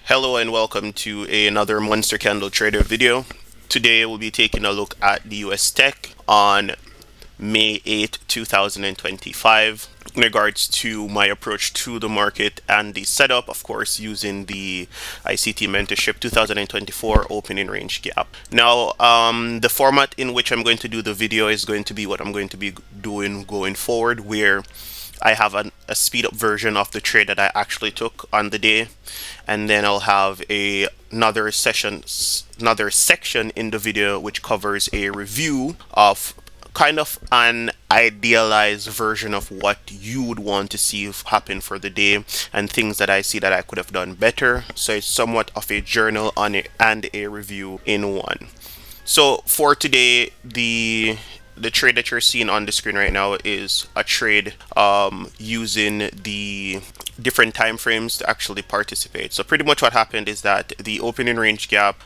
Hello and welcome to another Monster Candle Trader video. Today we'll be taking a look at the US Tech on May 8th, 2025 in regards to my approach to the market and the setup, of course, using the ICT Mentorship 2024 opening range gap. Now, the format in which I'm going to do the video is going to be what I'm going to be doing going forward, where I have a speed up version of the trade that I actually took on the day, and then I'll have another section in the video which covers a review of kind of an idealized version of what you would want to see happen for the day and things that I see that I could have done better. So it's somewhat of a journal on it and a review in one. So for today, the trade that you're seeing on the screen right now is a trade using the different time frames to actually participate. So pretty much what happened is that the opening range gap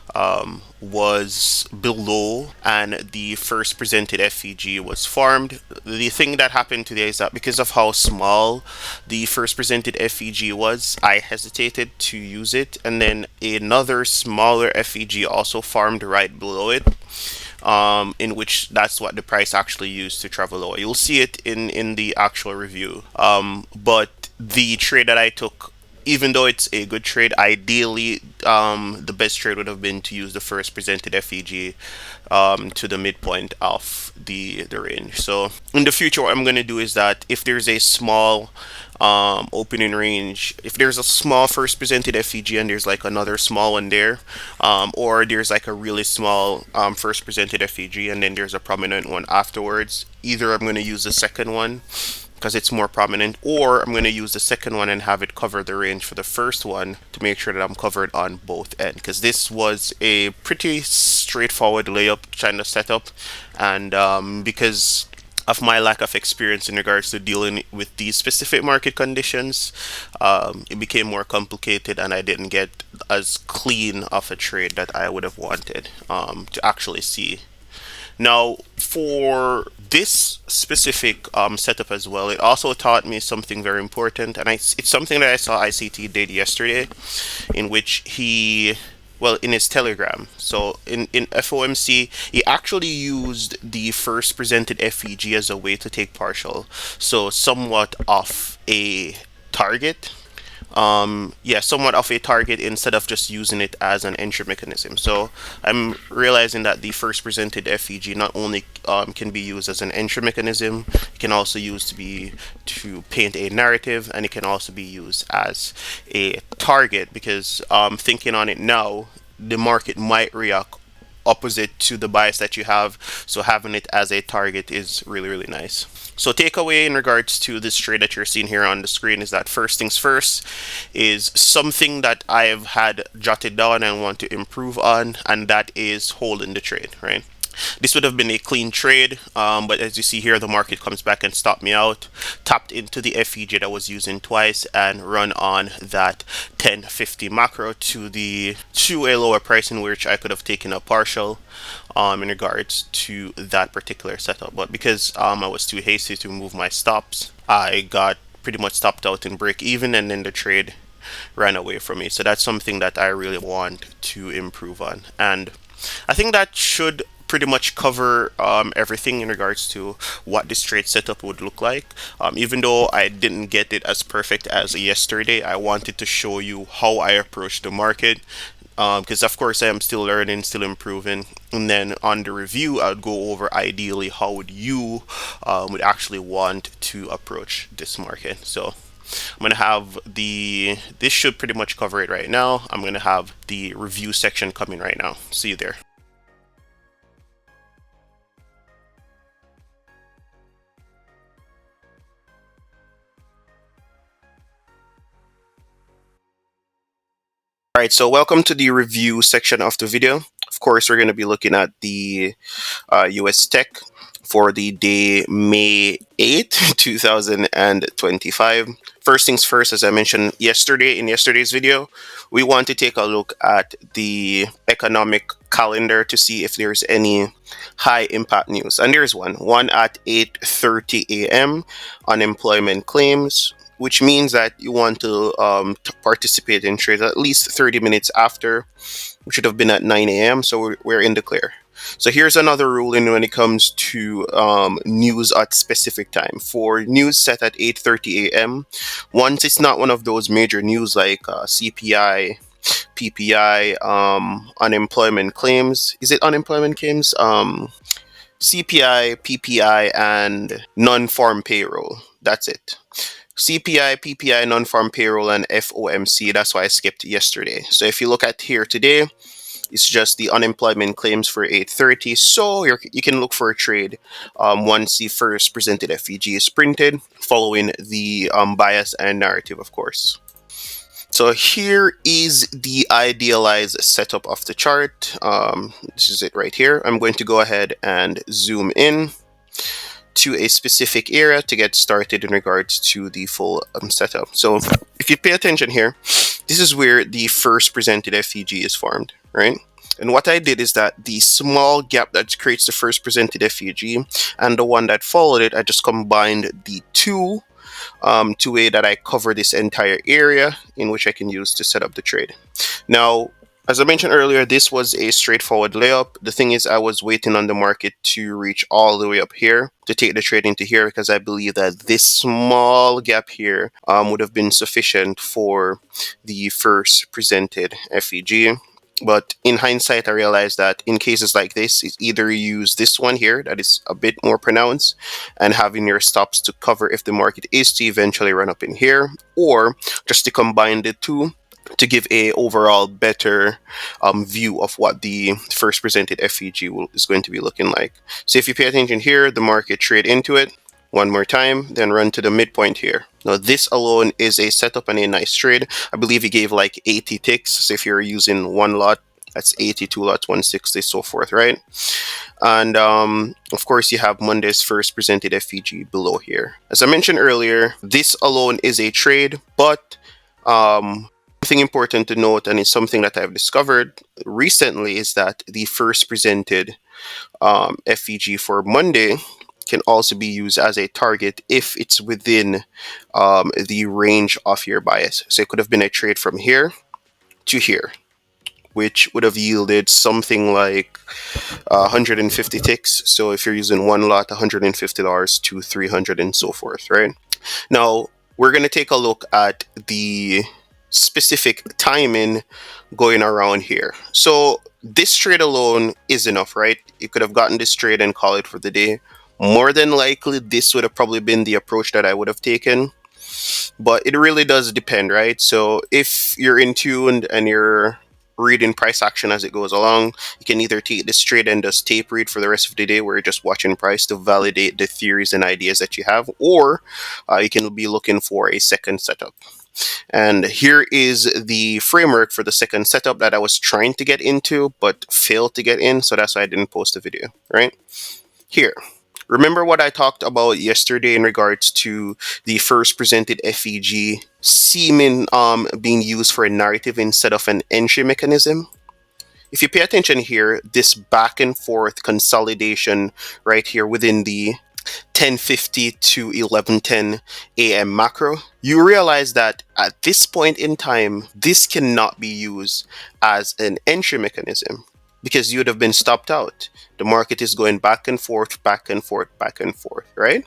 was below and the first presented FEG was formed. The thing that happened today is that because of how small the first presented FEG was, I hesitated to use it, and then another smaller FEG also formed right below it. In which that's what the price actually used to travel lower. You'll see it in the actual review. But the trade that I took, even though it's a good trade, ideally the best trade would have been to use the first presented FEG to the midpoint of the range. So in the future, what I'm going to do is that if there's a small opening range, if there's a small first presented FEG and there's like another small one there, or there's like a really small first presented FEG and then there's a prominent one afterwards, either I'm going to use the second one because it's more prominent, or I'm going to use the second one and have it cover the range for the first one to make sure that I'm covered on both ends, because this was a pretty straightforward layup kind of setup, and because of my lack of experience in regards to dealing with these specific market conditions, it became more complicated and I didn't get as clean of a trade that I would have wanted to actually see. Now, for this specific setup as well, it also taught me something very important, and it's something that I saw ICT did yesterday, in which in his telegram. So in FOMC, he actually used the first presented FEG as a way to take partial. So somewhat of a target. Somewhat of a target instead of just using it as an entry mechanism. So I'm realizing that the first presented FEG not only can be used as an entry mechanism, it can also use to paint a narrative, and it can also be used as a target, because thinking on it now, the market might react opposite to the bias that you have, so having it as a target is really nice. So takeaway in regards to this trade that you're seeing here on the screen is that first things first is something that I've had jotted down and want to improve on, and that is holding the trade, right? This would have been a clean trade, but as you see here, the market comes back and stopped me out, tapped into the FEG that I was using twice, and run on that 1050 macro to a lower price in which I could have taken a partial in regards to that particular setup. But because I was too hasty to move my stops, I got pretty much stopped out in break even, and then the trade ran away from me. So that's something that I really want to improve on, and I think that should pretty much cover everything in regards to what this trade setup would look like. Even though I didn't get it as perfect as yesterday, I wanted to show you how I approach the market, because of course I am still learning, still improving. And then on the review, I would go over ideally how would you would actually want to approach this market. So I'm going to have this should pretty much cover it right now. I'm going to have the review section coming right now. See you there. All right, so welcome to the review section of the video. Of course, we're going to be looking at the US Tech for the day May 8th, 2025. First things first, as I mentioned in yesterday's video, we want to take a look at the economic calendar to see if there's any high impact news. And there's one at 8:30 a.m. unemployment claims. which means that you want to participate in trades at least 30 minutes after. We should have been at 9 a.m. So we're in the clear. So here's another ruling when it comes to news at specific time. For news set at 8:30 a.m., once it's not one of those major news like CPI, PPI, unemployment claims. Is it unemployment claims? CPI, PPI, and non-farm payroll. That's it. CPI, PPI, non-farm payroll, and FOMC. That's why I skipped yesterday. So if you look at here today, it's just the unemployment claims for 8:30. So you can look for a trade once the first presented FEG is printed, following the bias and narrative, of course. So here is the idealized setup of the chart. This is it right here. I'm going to go ahead and zoom in to a specific area to get started in regards to the full setup. So if you pay attention here, this is where the first presented FEG is formed, right? And what I did is that the small gap that creates the first presented FEG and the one that followed it, I just combined the two to a way that I cover this entire area in which I can use to set up the trade. Now, as I mentioned earlier, this was a straightforward layup. The thing is, I was waiting on the market to reach all the way up here to take the trade into here, because I believe that this small gap here would have been sufficient for the first presented FEG. But in hindsight, I realized that in cases like this, it's either you use this one here that is a bit more pronounced and having your stops to cover if the market is to eventually run up in here, or just to combine the two to give a overall better view of what the first presented FEG is going to be looking like. So if you pay attention here, the market trade into it one more time, then run to the midpoint here. Now this alone is a setup and a nice trade. I believe he gave like 80 ticks. So if you're using one lot, that's 82 lots, 160, so forth, right? And of course, you have Monday's first presented FEG below here. As I mentioned earlier, this alone is a trade, but something important to note, and it's something that I've discovered recently, is that the first presented FEG for Monday can also be used as a target if it's within the range of your bias. So it could have been a trade from here to here, which would have yielded something like 150 ticks. So if you're using one lot, $150 to 300 and so forth, right? Now, we're going to take a look at the specific timing going around here. So this trade alone is enough, right? You could have gotten this trade and call it for the day. More than likely, this would have probably been the approach that I would have taken. But it really does depend, right? So if you're in tune and you're reading price action as it goes along, you can either take this trade and just tape read for the rest of the day where you're just watching price to validate the theories and ideas that you have, or you can be looking for a second setup. And here is the framework for the second setup that I was trying to get into but failed to get in, so that's why I didn't post a video, right? Here. Remember what I talked about yesterday in regards to the first presented FEG seeming being used for a narrative instead of an entry mechanism? If you pay attention here, this back and forth consolidation right here within the 10:50 to 11:10 a.m. macro, you realize that at this point in time, this cannot be used as an entry mechanism because you would have been stopped out. The market is going back and forth, back and forth, back and forth, right?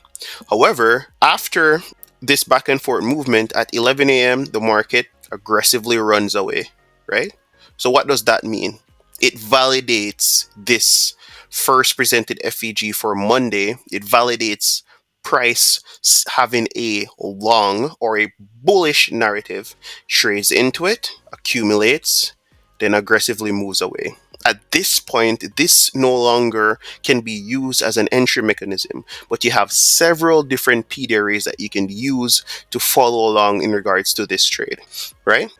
However, after this back and forth movement at 11 a.m., the market aggressively runs away, right? So what does that mean? It validates this first presented FEG for Monday. It validates price having a long or a bullish narrative, trades into it, accumulates, then aggressively moves away. At this point, this no longer can be used as an entry mechanism, but you have several different P areas that you can use to follow along in regards to this trade, right?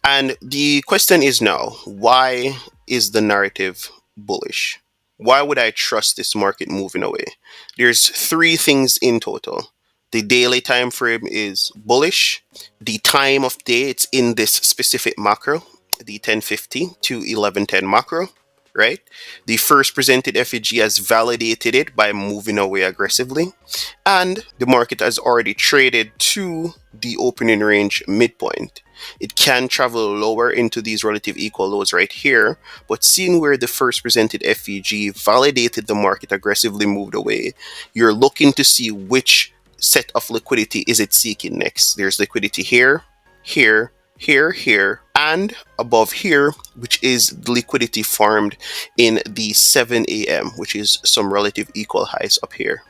And the question is now, why is the narrative bullish? Why would I trust this market moving away? There's three things in total. The daily time frame is bullish. The time of day, it's in this specific macro, the 10:50 to 11:10 macro, right? The first presented FEG has validated it by moving away aggressively, and the market has already traded to the opening range midpoint. It can travel lower into these relative equal lows right here, but seeing where the first presented FEG validated the market aggressively moved away, you're looking to see which set of liquidity is it seeking next. There's liquidity here, here, here, and above here, which is the liquidity formed in the 7 a.m., which is some relative equal highs up here.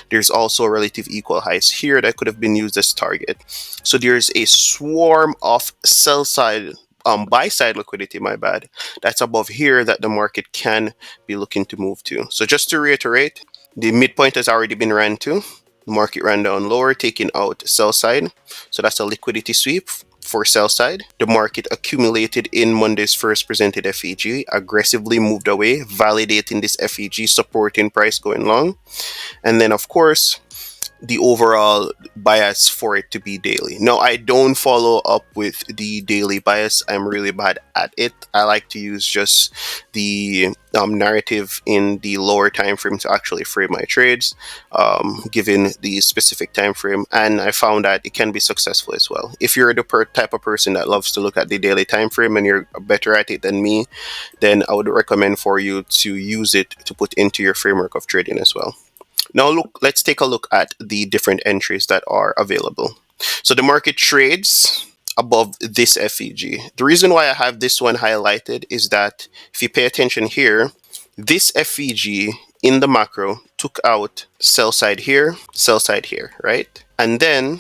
There's also relative equal highs here that could have been used as target. So there's a swarm of sell side, buy side liquidity, my bad, that's above here that the market can be looking to move to. So just to reiterate, the midpoint has already been ran to. The market ran down lower, taking out sell side. So that's a liquidity sweep for sell side. The market accumulated in Monday's first presented FEG, aggressively moved away, validating this FEG, supporting price going long. And then, of course, the overall bias for it to be daily. Now, I don't follow up with the daily bias. I'm really bad at it. I like to use just the narrative in the lower time frame to actually frame my trades, given the specific time frame. And I found that it can be successful as well. If you're the type of person that loves to look at the daily time frame and you're better at it than me, then I would recommend for you to use it to put into your framework of trading as well. Now let's take a look at the different entries that are available. So the market trades above this FEG. The reason why I have this one highlighted is that if you pay attention here, this FEG in the macro took out sell side here, right? And then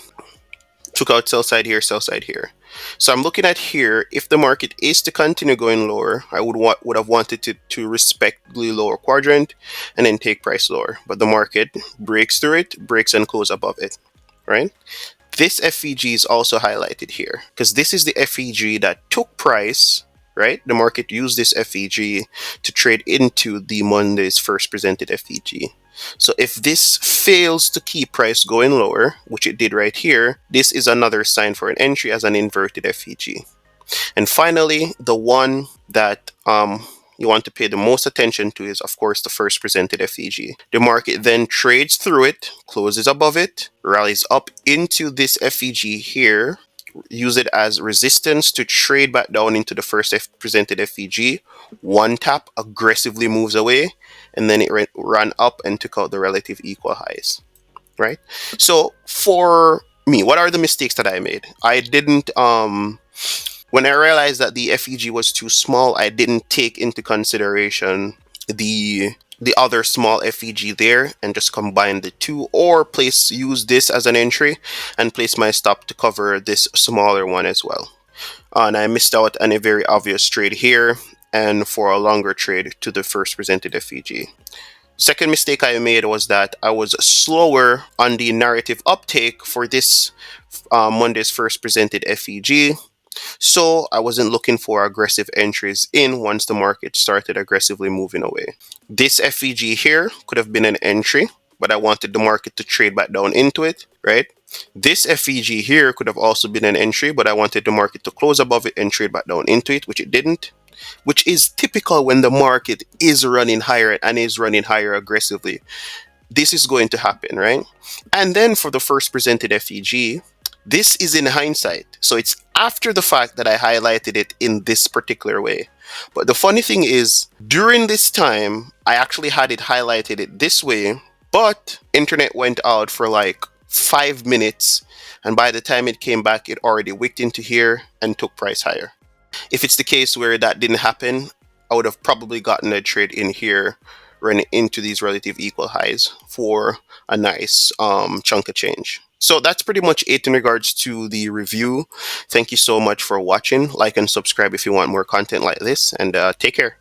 took out sell side here, sell side here. So I'm looking at here, if the market is to continue going lower, I would have wanted to respect the lower quadrant and then take price lower. But the market breaks through it, breaks and close above it, right? This FEG is also highlighted here because this is the FEG that took price, right? The market used this FEG to trade into the Monday's first presented FEG. So if this fails to keep price going lower, which it did right here, this is another sign for an entry as an inverted FEG. And finally, the one that you want to pay the most attention to is, of course, the first presented FEG. The market then trades through it, closes above it, rallies up into this FEG here, use it as resistance to trade back down into the first presented FEG. One tap, aggressively moves away, and then it ran up and took out the relative equal highs, right? So for me, what are the mistakes that I made? I didn't, when I realized that the FEG was too small, I didn't take into consideration the other small FEG there and just combine the two, or use this as an entry and place my stop to cover this smaller one as well. And I missed out on a very obvious trade here and for a longer trade to the first presented FEG. Second mistake I made was that I was slower on the narrative uptake for this Monday's first presented FEG. So I wasn't looking for aggressive entries in once the market started aggressively moving away. This FEG here could have been an entry, but I wanted the market to trade back down into it, right? This FEG here could have also been an entry, but I wanted the market to close above it and trade back down into it, which it didn't, which is typical when the market is running higher and is running higher aggressively. This is going to happen, right? And then for the first presented FEG, this is in hindsight. So it's after the fact that I highlighted it in this particular way. But the funny thing is, during this time, I actually had it highlighted it this way, but internet went out for like 5 minutes. And by the time it came back, it already wicked into here and took price higher. If it's the case where that didn't happen, I would have probably gotten a trade in here, running into these relative equal highs for a nice chunk of change. So that's pretty much it in regards to the review. Thank you so much for watching. Like and subscribe if you want more content like this, and take care.